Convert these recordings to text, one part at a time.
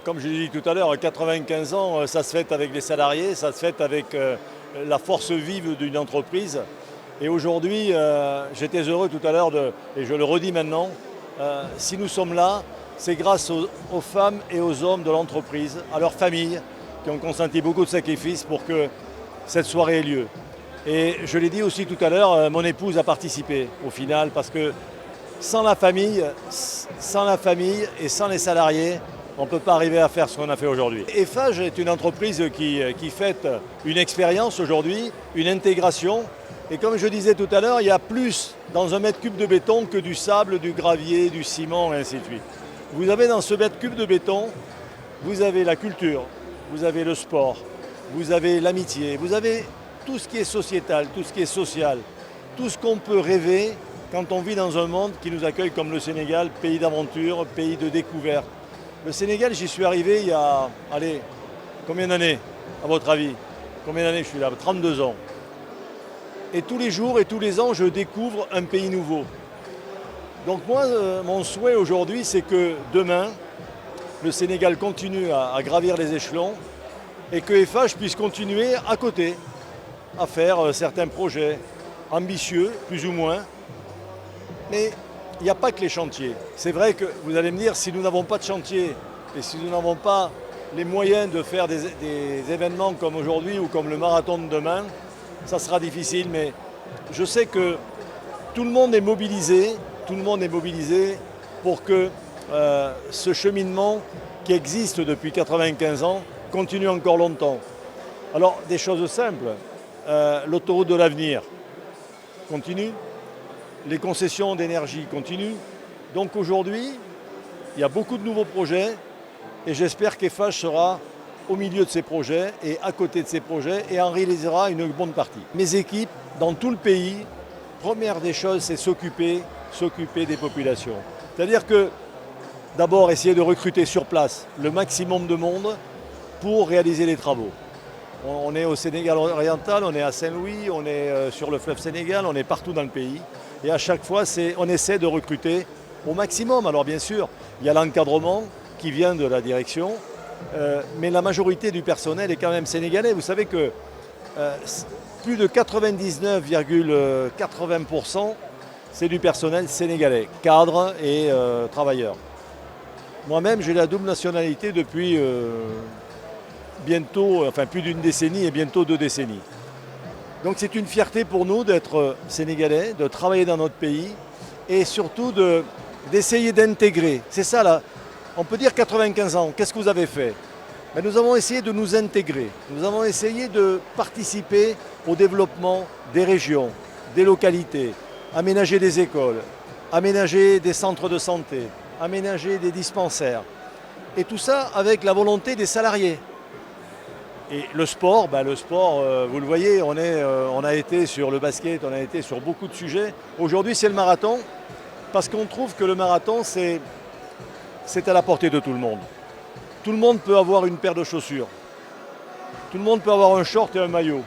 comme je l'ai dit tout à l'heure, 95 ans, ça se fête avec les salariés, ça se fête avec la force vive d'une entreprise. Et aujourd'hui, j'étais heureux tout à l'heure, et je le redis maintenant, si nous sommes là, c'est grâce aux femmes et aux hommes de l'entreprise, à leurs familles, qui ont consenti beaucoup de sacrifices pour que cette soirée ait lieu. Et je l'ai dit aussi tout à l'heure, mon épouse a participé au final, parce que sans la famille et sans les salariés, on ne peut pas arriver à faire ce qu'on a fait aujourd'hui. Eiffage est une entreprise qui fête une expérience aujourd'hui, une intégration. Et comme je disais tout à l'heure, il y a plus dans un mètre cube de béton que du sable, du gravier, du ciment et ainsi de suite. Vous avez dans ce mètre cube de béton, vous avez la culture, vous avez le sport, vous avez l'amitié, vous avez tout ce qui est sociétal, tout ce qui est social, tout ce qu'on peut rêver quand on vit dans un monde qui nous accueille comme le Sénégal, pays d'aventure, pays de découverte. Le Sénégal, j'y suis arrivé il y a, allez, combien d'années à votre avis? Combien d'années je suis là? 32 ans. Et tous les jours et tous les ans, je découvre un pays nouveau. Donc moi, mon souhait aujourd'hui, c'est que demain, le Sénégal continue à gravir les échelons et que Eiffage puisse continuer à côté, à faire certains projets ambitieux, plus ou moins. Mais il n'y a pas que les chantiers. C'est vrai que vous allez me dire, si nous n'avons pas de chantier et si nous n'avons pas les moyens de faire des événements comme aujourd'hui ou comme le marathon de demain, ça sera difficile, mais je sais que tout le monde est mobilisé pour que ce cheminement qui existe depuis 95 ans continue encore longtemps. Alors, des choses simples, l'autoroute de l'avenir continue, les concessions d'énergie continuent. Donc aujourd'hui, il y a beaucoup de nouveaux projets et j'espère qu'Eiffage sera au milieu de ces projets et à côté de ces projets et en réalisera une bonne partie. Mes équipes, dans tout le pays, première des choses, c'est s'occuper des populations. C'est-à-dire que d'abord essayer de recruter sur place le maximum de monde pour réaliser les travaux. On est au Sénégal oriental, on est à Saint-Louis, on est sur le fleuve Sénégal, on est partout dans le pays. Et à chaque fois, on essaie de recruter au maximum. Alors bien sûr, il y a l'encadrement qui vient de la direction, mais la majorité du personnel est quand même sénégalais. Vous savez que plus de 99,80% c'est du personnel sénégalais, cadres et travailleurs. Moi-même, j'ai la double nationalité depuis plus d'une décennie et bientôt 2 décennies. Donc c'est une fierté pour nous d'être sénégalais, de travailler dans notre pays et surtout d'essayer d'intégrer. C'est ça là, on peut dire 95 ans, qu'est-ce que vous avez fait? Mais nous avons essayé de nous intégrer, nous avons essayé de participer au développement des régions, des localités, aménager des écoles, aménager des centres de santé, aménager des dispensaires. Et tout ça avec la volonté des salariés. Et le sport, vous le voyez, on a été sur le basket, on a été sur beaucoup de sujets. Aujourd'hui, c'est le marathon, parce qu'on trouve que le marathon, c'est à la portée de tout le monde. Tout le monde peut avoir une paire de chaussures. Tout le monde peut avoir un short et un maillot.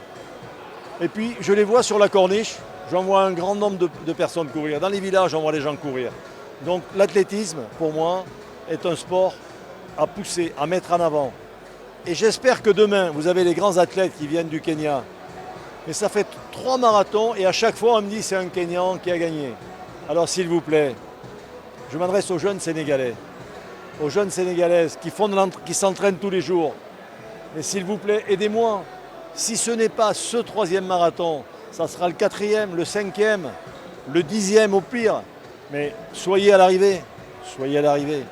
Et puis, je les vois sur la corniche, j'en vois un grand nombre de personnes courir. Dans les villages, on voit les gens courir. Donc, l'athlétisme, pour moi, est un sport à pousser, à mettre en avant. Et j'espère que demain, vous avez les grands athlètes qui viennent du Kenya. Mais ça fait 3 marathons et à chaque fois, on me dit c'est un Kenyan qui a gagné. Alors s'il vous plaît, je m'adresse aux jeunes Sénégalais, aux jeunes Sénégalaises qui s'entraînent tous les jours. Mais s'il vous plaît, aidez-moi. Si ce n'est pas ce 3e marathon, ça sera le 4e, le 5e, le 10e au pire. Mais soyez à l'arrivée, soyez à l'arrivée.